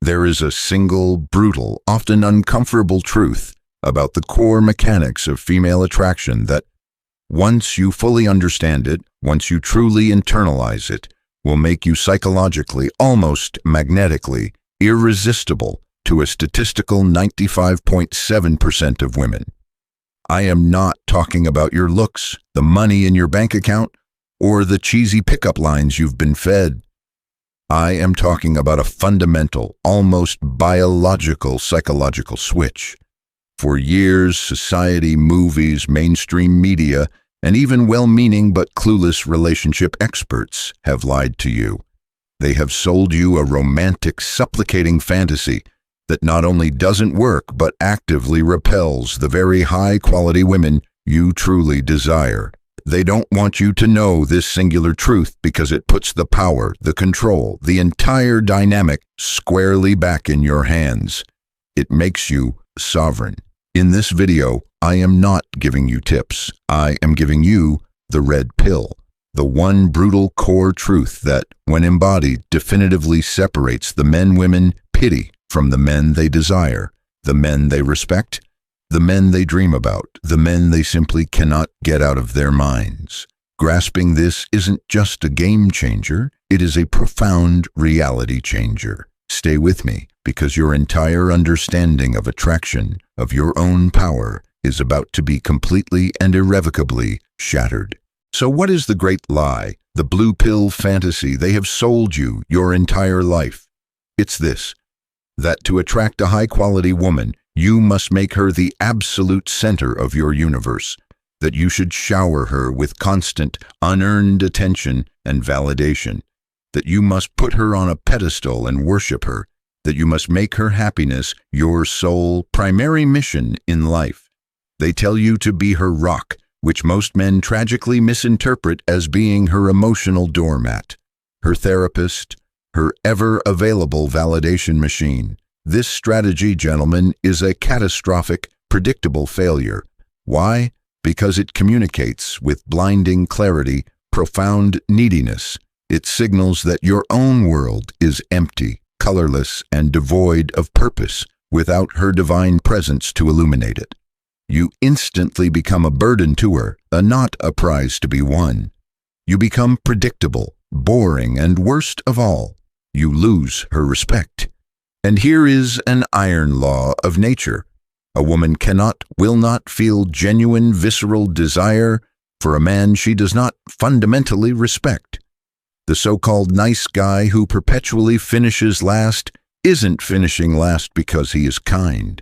There is a single, brutal, often uncomfortable truth about the core mechanics of female attraction that, once you fully understand it, once you truly internalize it, will make you psychologically, almost magnetically, irresistible to a statistical 95.7% of women. I am not talking about your looks, the money in your bank account, or the cheesy pickup lines you've been fed. I am talking about a fundamental, almost biological psychological switch. For years, society, movies, mainstream media, and even well-meaning but clueless relationship experts have lied to you. They have sold you a romantic, supplicating fantasy that not only doesn't work but actively repels the very high-quality women you truly desire. They don't want you to know this singular truth because it puts the power, the control, the entire dynamic squarely back in your hands. It makes you sovereign. In this video, I am not giving you tips. I am giving you the red pill, the one brutal core truth that, when embodied, definitively separates the men women pity from the men they desire, the men they respect, the men they dream about, the men they simply cannot get out of their minds. Grasping this isn't just a game changer, it is a profound reality changer. Stay with me, because your entire understanding of attraction, of your own power, is about to be completely and irrevocably shattered. So what is the great lie, the blue pill fantasy they have sold you your entire life? It's this: that to attract a high-quality woman, you must make her the absolute center of your universe, that you should shower her with constant, unearned attention and validation, that you must put her on a pedestal and worship her, that you must make her happiness your sole, primary mission in life. They tell you to be her rock, which most men tragically misinterpret as being her emotional doormat, her therapist, her ever-available validation machine. This strategy, gentlemen, is a catastrophic, predictable failure. Why? Because it communicates with blinding clarity, profound neediness. It signals that your own world is empty, colorless, and devoid of purpose without her divine presence to illuminate it. You instantly become a burden to her, not a prize to be won. You become predictable, boring, and worst of all, you lose her respect. And here is an iron law of nature. A woman cannot, will not feel genuine, visceral desire for a man she does not fundamentally respect. The so-called nice guy who perpetually finishes last isn't finishing last because he is kind.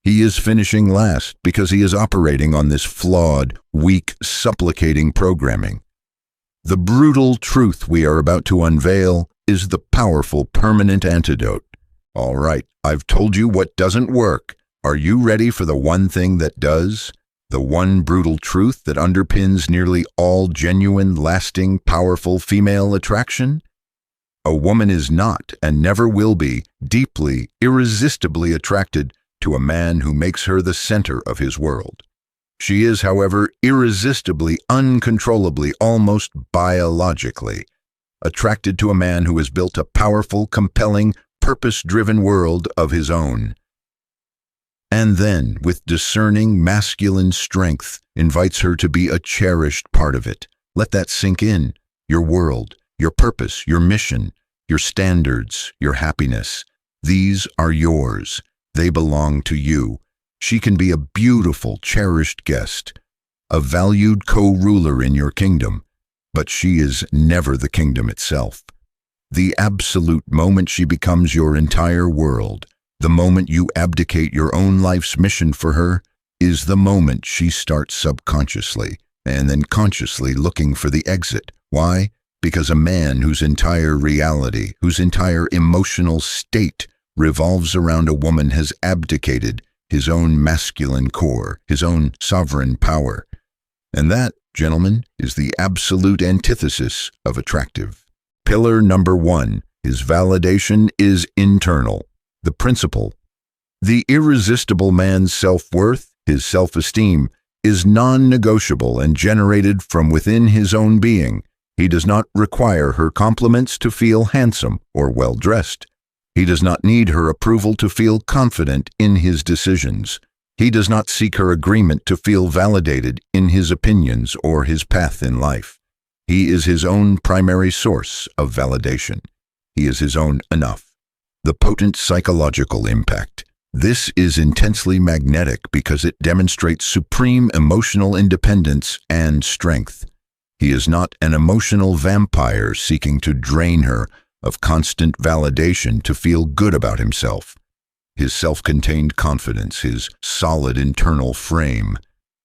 He is finishing last because he is operating on this flawed, weak, supplicating programming. The brutal truth we are about to unveil is the powerful, permanent antidote. All right, I've told you what doesn't work. Are you ready for the one thing that does? The one brutal truth that underpins nearly all genuine, lasting, powerful female attraction? A woman is not, and never will be, deeply, irresistibly attracted to a man who makes her the center of his world. She is, however, irresistibly, uncontrollably, almost biologically attracted to a man who has built a powerful, compelling, purpose-driven world of his own. And then, with discerning masculine strength, invites her to be a cherished part of it. Let that sink in. Your world, your purpose, your mission, your standards, your happiness. These are yours. They belong to you. She can be a beautiful, cherished guest, a valued co-ruler in your kingdom, but she is never the kingdom itself. The absolute moment she becomes your entire world, the moment you abdicate your own life's mission for her, is the moment she starts subconsciously and then consciously looking for the exit. Why? Because a man whose entire reality, whose entire emotional state revolves around a woman has abdicated his own masculine core, his own sovereign power. And that, gentlemen, is the absolute antithesis of attractive. Pillar number 1, his validation is internal. The principle. The irresistible man's self-worth, his self-esteem, is non-negotiable and generated from within his own being. He does not require her compliments to feel handsome or well-dressed. He does not need her approval to feel confident in his decisions. He does not seek her agreement to feel validated in his opinions or his path in life. He is his own primary source of validation. He is his own enough. The potent psychological impact. This is intensely magnetic because it demonstrates supreme emotional independence and strength. He is not an emotional vampire seeking to drain her of constant validation to feel good about himself. His self-contained confidence, his solid internal frame,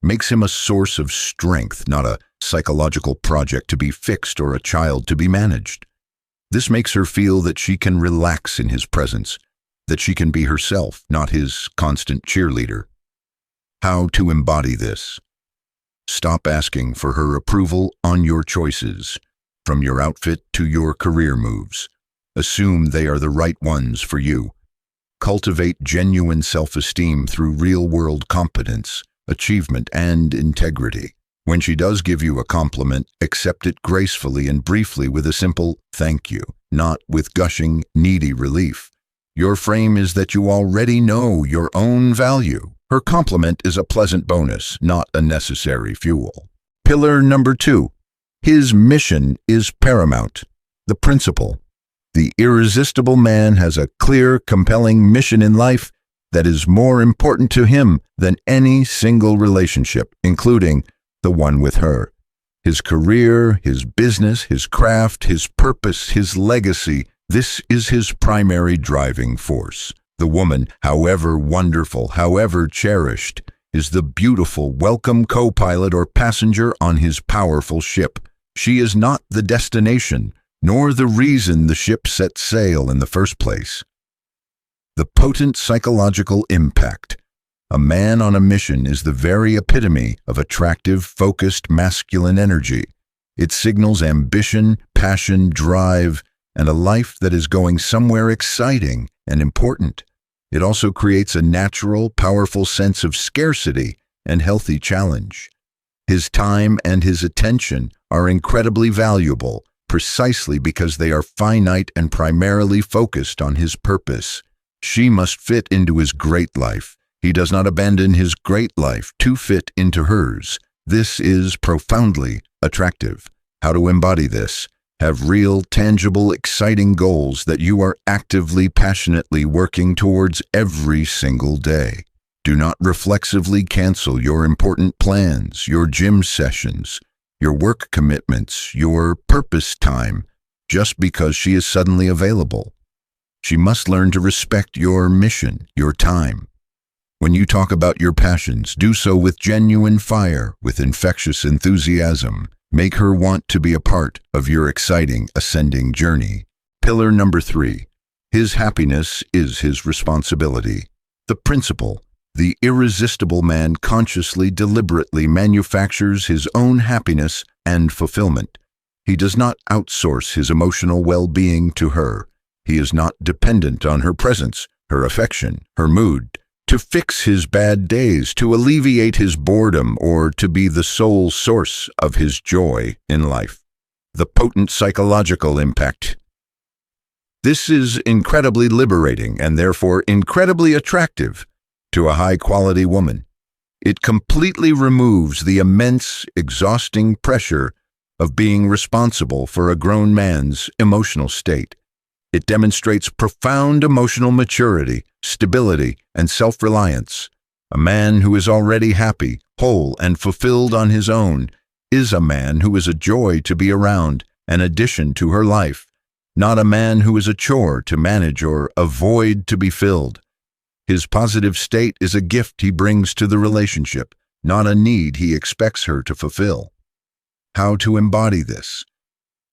makes him a source of strength, not a psychological project to be fixed or a child to be managed. This makes her feel that she can relax in his presence, that she can be herself, not his constant cheerleader. How to embody this? Stop asking for her approval on your choices, from your outfit to your career moves. Assume they are the right ones for you. Cultivate genuine self-esteem through real-world competence, achievement, and integrity. When she does give you a compliment, accept it gracefully and briefly with a simple thank you, not with gushing, needy relief. Your frame is that you already know your own value. Her compliment is a pleasant bonus, not a necessary fuel. Pillar number 2. His mission is paramount. The principle. The irresistible man has a clear, compelling mission in life that is more important to him than any single relationship, including the one with her. His career, his business, his craft, his purpose, his legacy, this is his primary driving force. The woman, however wonderful, however cherished, is the beautiful, welcome co-pilot or passenger on his powerful ship. She is not the destination, nor the reason the ship set sail in the first place. The potent psychological impact. A man on a mission is the very epitome of attractive, focused, masculine energy. It signals ambition, passion, drive, and a life that is going somewhere exciting and important. It also creates a natural, powerful sense of scarcity and healthy challenge. His time and his attention are incredibly valuable, precisely because they are finite and primarily focused on his purpose. She must fit into his great life. He does not abandon his great life to fit into hers. This is profoundly attractive. How to embody this? Have real, tangible, exciting goals that you are actively, passionately working towards every single day. Do not reflexively cancel your important plans, your gym sessions, your work commitments, your purpose time, just because she is suddenly available. She must learn to respect your mission, your time. When you talk about your passions, do so with genuine fire, with infectious enthusiasm. Make her want to be a part of your exciting, ascending journey. Pillar number 3. His happiness is his responsibility. The principle. The irresistible man consciously, deliberately manufactures his own happiness and fulfillment. He does not outsource his emotional well-being to her. He is not dependent on her presence, her affection, her mood, to fix his bad days, to alleviate his boredom, or to be the sole source of his joy in life. The potent psychological impact. This is incredibly liberating and therefore incredibly attractive to a high-quality woman. It completely removes the immense, exhausting pressure of being responsible for a grown man's emotional state. It demonstrates profound emotional maturity, stability, and self-reliance. A man who is already happy, whole, and fulfilled on his own is a man who is a joy to be around, an addition to her life, not a man who is a chore to manage or a void to be filled. His positive state is a gift he brings to the relationship, not a need he expects her to fulfill. How to embody this?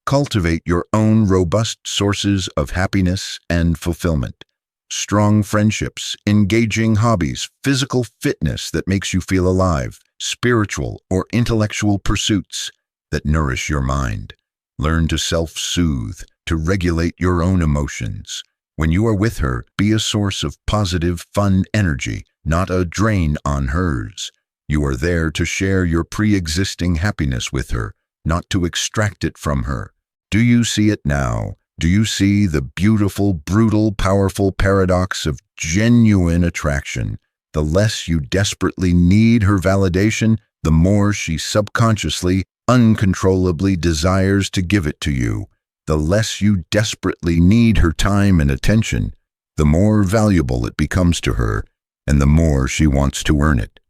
Cultivate your own robust sources of happiness and fulfillment. Strong friendships, engaging hobbies, physical fitness that makes you feel alive, spiritual or intellectual pursuits that nourish your mind. Learn to self-soothe, to regulate your own emotions. When you are with her, be a source of positive, fun energy, not a drain on hers. You are there to share your pre-existing happiness with her, not to extract it from her. Do you see it now? Do you see the beautiful, brutal, powerful paradox of genuine attraction? The less you desperately need her validation, the more she subconsciously, uncontrollably desires to give it to you. The less you desperately need her time and attention, the more valuable it becomes to her, and the more she wants to earn it.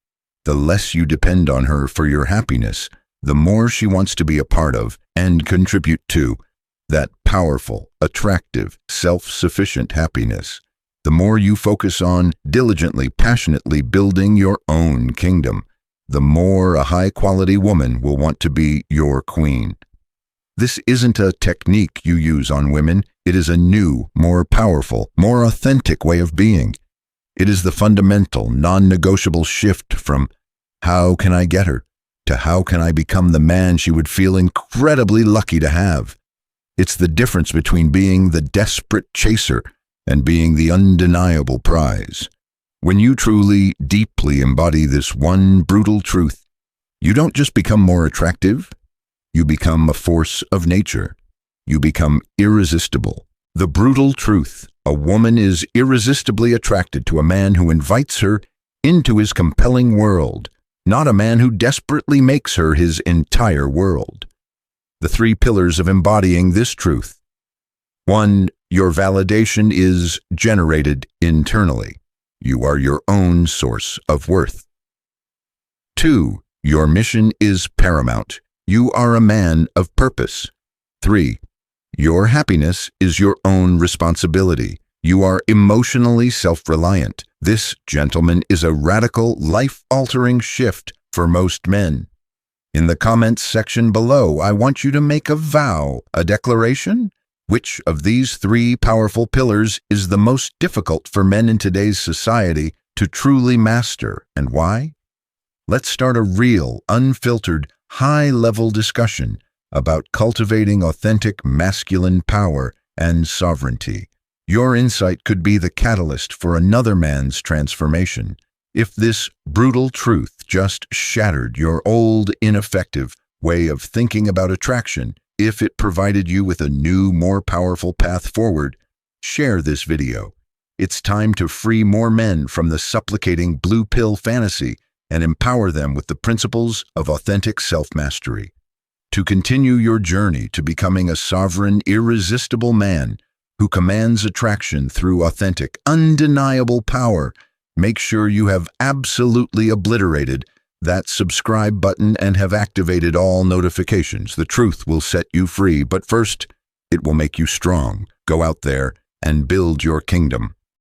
The less you depend on her for your happiness, the more she wants to be a part of and contribute to that powerful, attractive, self-sufficient happiness. The more you focus on diligently, passionately building your own kingdom, the more a high-quality woman will want to be your queen. This isn't a technique you use on women. It is a new, more powerful, more authentic way of being. It is the fundamental, non-negotiable shift from "how can I get her?" to "how can I become the man she would feel incredibly lucky to have?" It's the difference between being the desperate chaser and being the undeniable prize. When you truly, deeply embody this one brutal truth, you don't just become more attractive, you become a force of nature. You become irresistible. The brutal truth: a woman is irresistibly attracted to a man who invites her into his compelling world, not a man who desperately makes her his entire world. The 3 pillars of embodying this truth. 1. Your validation is generated internally. You are your own source of worth. 2. Your mission is paramount. You are a man of purpose. 3. Your happiness is your own responsibility. You are emotionally self-reliant. This, gentlemen, is a radical, life-altering shift for most men. In the comments section below, I want you to make a vow, a declaration. Which of these 3 powerful pillars is the most difficult for men in today's society to truly master, and why? Let's start a real, unfiltered, high-level discussion about cultivating authentic masculine power and sovereignty. Your insight could be the catalyst for another man's transformation. If this brutal truth just shattered your old, ineffective way of thinking about attraction, if it provided you with a new, more powerful path forward, share this video. It's time to free more men from the supplicating blue pill fantasy and empower them with the principles of authentic self-mastery. To continue your journey to becoming a sovereign, irresistible man who commands attraction through authentic, undeniable power, make sure you have absolutely obliterated that subscribe button and have activated all notifications. The truth will set you free, but first, it will make you strong. Go out there and build your kingdom.